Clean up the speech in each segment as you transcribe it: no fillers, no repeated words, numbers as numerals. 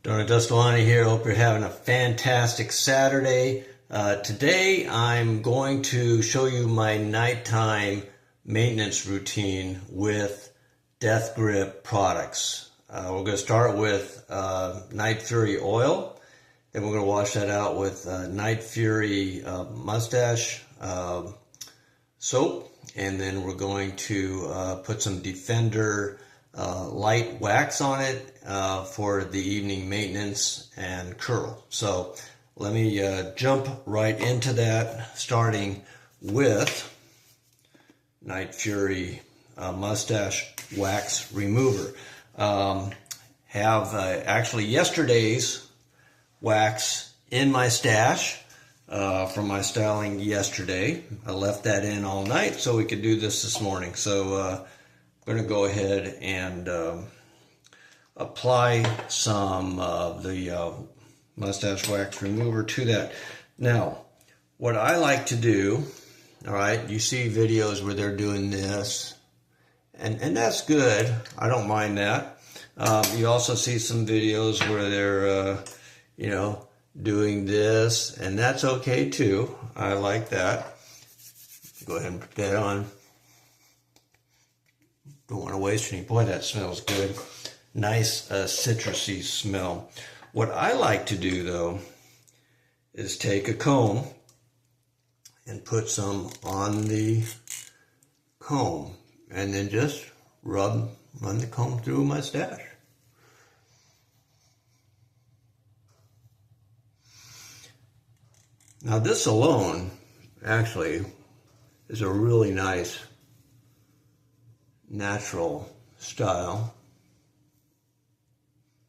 Donut Dust Lonny here. Hope you're having a fantastic Saturday. Today I'm going to show you my nighttime maintenance routine with Death Grip products. We're going to start with Night Fury oil. Then we're going to wash that out with Night Fury Mustache soap. And then we're going to put some Defender light wax on it for the evening maintenance and curl. So let me jump right into that, starting with Night Fury Mustache Wax Remover. Have actually yesterday's wax in my stash from my styling yesterday. I left that in all night so we could do this morning. So I'm going to go ahead and apply some of the mustache wax remover to that. Now, what I like to do, all right, you see videos where they're doing this, and that's good. I don't mind that. You also see some videos where they're, doing this, and that's okay too. I like that. Go ahead and put that on. Don't want to waste any. Boy, that smells good. Nice citrusy smell. What I like to do though is take a comb and put some on the comb and then just run the comb through my stash. Now this alone actually is a really nice natural style.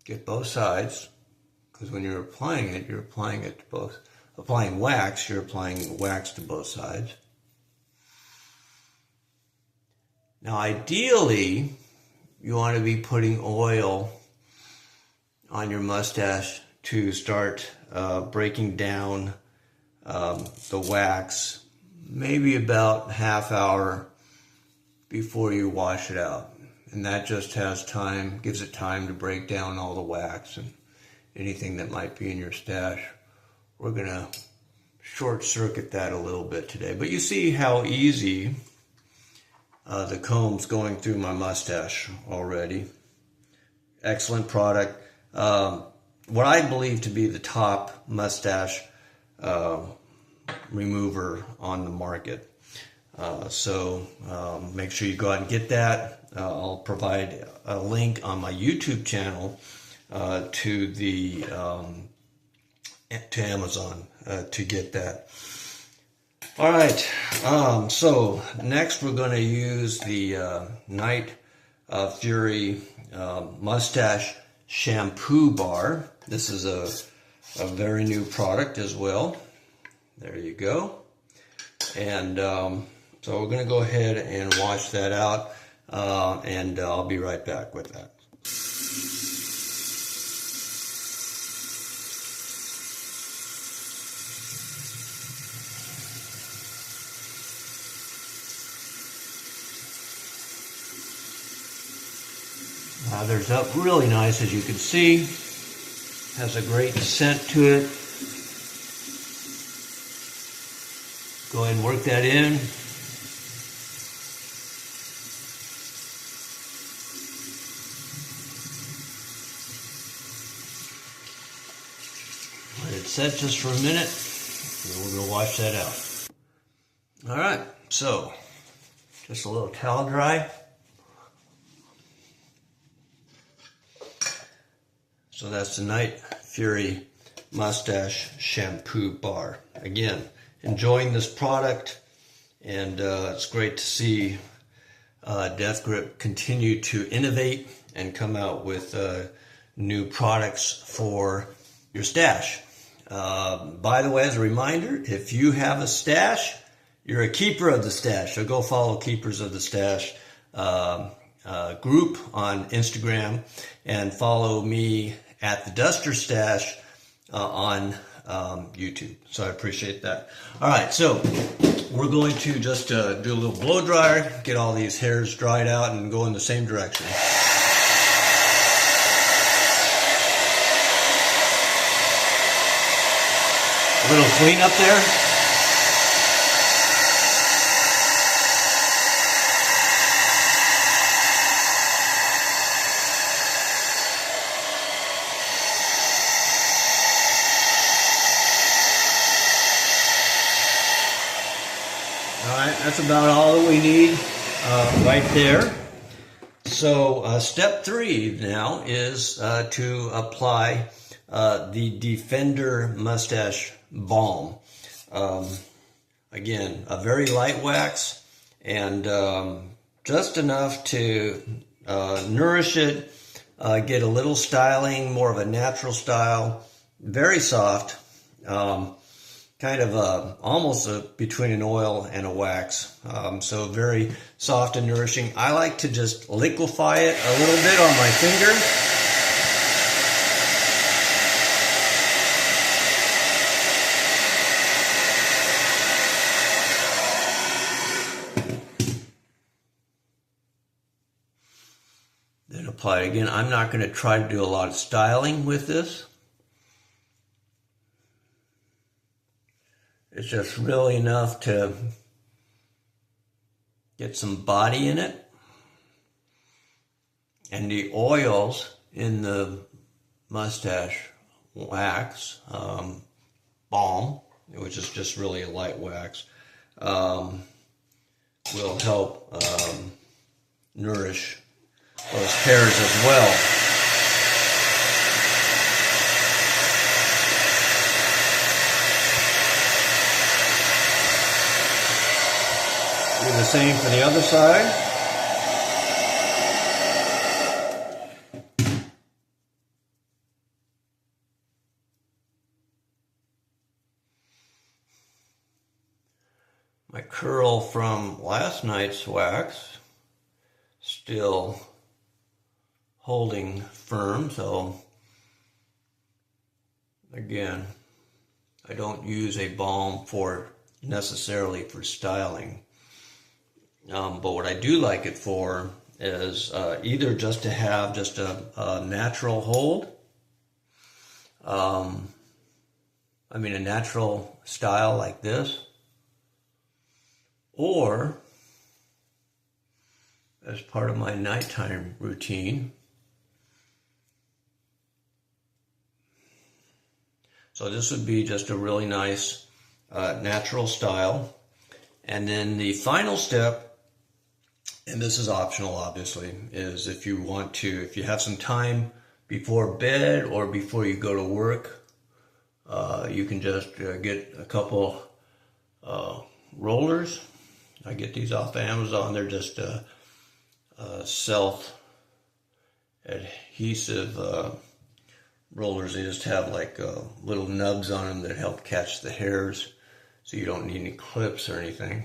Get both sides, because when you're applying it to both. Applying wax, you're applying wax to both sides. Now ideally, you want to be putting oil on your mustache to start breaking down the wax, maybe about half hour before you wash it out. And that just has time, gives it time to break down all the wax and anything that might be in your stash. We're going to short circuit that a little bit today. But you see how easy the comb's going through my mustache already. Excellent product. What I believe to be the top mustache remover on the market. So make sure you go out and get that. I'll provide a link on my YouTube channel to the to Amazon to get that. All right. So next we're going to use the Night Fury Mustache Shampoo Bar. This is a very new product as well. There you go. And so we're going to go ahead and wash that out, and I'll be right back with that. Lathers up really nice, as you can see. Has a great scent to it. Go ahead and work that in. Let it set just for a minute, and then we're going to wash that out. All right, so just a little towel dry. So that's the Night Fury Mustache Shampoo Bar. Again, enjoying this product, and it's great to see Death Grip continue to innovate and come out with new products for your stash. By the way, as a reminder, if you have a stash, you're a keeper of the stash. So go follow Keepers of the Stash group on Instagram, and follow me at the Duster Stash on YouTube. So I appreciate that. All right, so we're going to just do a little blow dryer, get all these hairs dried out, and go in the same direction. Little cleanup there. Alright, that's about all that we need right there. So step 3 now is to apply the Defender Mustache Balm. Again, a very light wax and just enough to nourish it, get a little styling, more of a natural style, very soft. Kind of almost between an oil and a wax, so very soft and nourishing. I like to just liquefy it a little bit on my finger. Then apply it again. I'm not going to try to do a lot of styling with this. It's just really enough to get some body in it. And the oils in the mustache wax, balm, which is just really a light wax, will help nourish those hairs as well. Do the same for the other side. My curl from last night's wax still holding firm, so again, I don't use a balm necessarily for styling. But what I do like it for is either just to have just a natural hold, a natural style like this, or as part of my nighttime routine. So this would be just a really nice natural style. And then the final step, and this is optional obviously, is if you have some time before bed or before you go to work, you can just get a couple rollers. I get these off Amazon. They're just self-adhesive rollers. They just have like little nubs on them that help catch the hairs, so you don't need any clips or anything.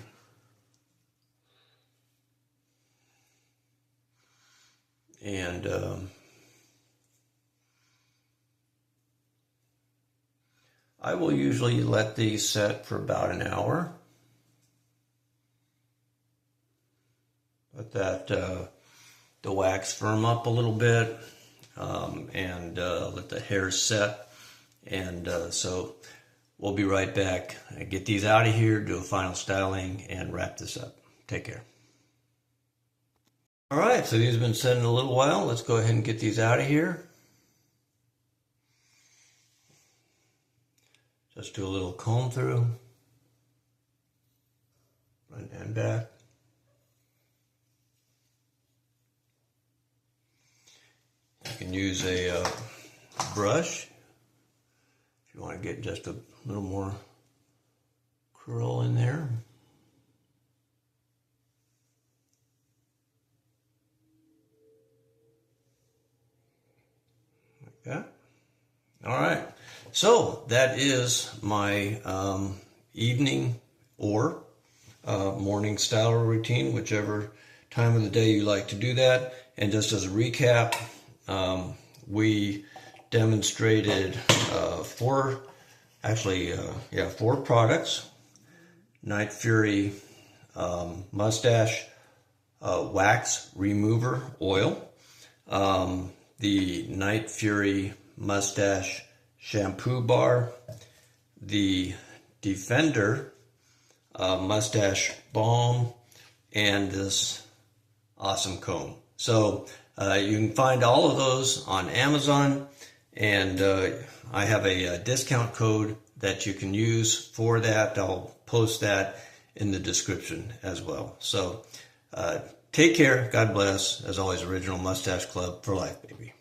And I will usually let these set for about an hour. Let that the wax firm up a little bit, and let the hair set. And so we'll be right back. Get these out of here, do a final styling, and wrap this up. Take care. All right, so these have been set in a little while. Let's go ahead and get these out of here. Just do a little comb through, front and back. You can use a brush if you want to get just a little more curl in there. Yeah. All right. So that is my evening or morning style routine, whichever time of the day you like to do that. And just as a recap, we demonstrated four products: Night Fury Mustache Wax Remover Oil, the Night Fury Mustache Shampoo Bar, the Defender mustache balm, and this awesome comb. So you can find all of those on Amazon, and I have a discount code that you can use for that. I'll post that in the description as well. So take care. God bless. As always, Original Mustache Club for life, baby.